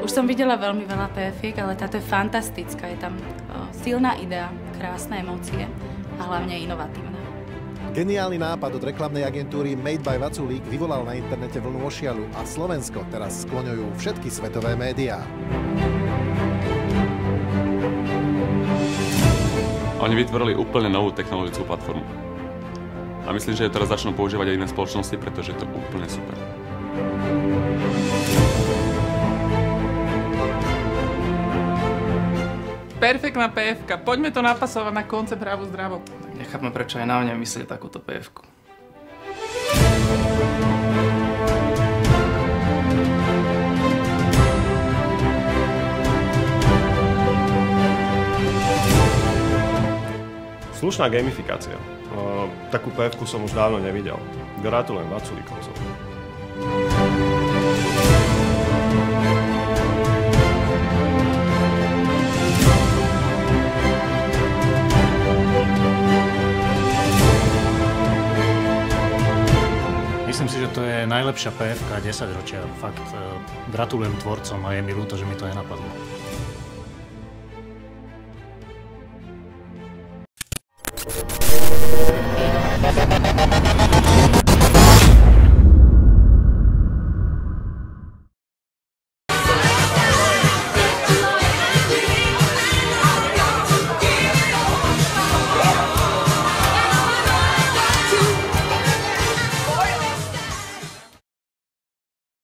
Už som videla veľmi veľa PF-iek, ale táto je fantastická. Je tam silná idea, krásne emócie a hlavne inovatívna. Geniálny nápad od reklamnej agentúry Made by Vaculík vyvolal na internete vlnu ošialu a Slovensko teraz skloňujú všetky svetové médiá. Oni vytvorili úplne novú technologickú platformu. A myslím, že ju teraz začnú používať aj iné spoločnosti, pretože je to úplne super. Perfektná PF-ka. Poďme to napasovať na koncept Hrabu zdravo. Nechápem, prečo aj na mňa myslieť takúto PF-ku. Slušná gamifikácia. Takú PF-ku som už dávno nevidel. Gratulujem Vaculíkovcom. Myslím si, že to je najlepšia PF-ka 10 ročia. Fakt gratulujem tvorcom a je mi ľúto, že mi to nenapadlo.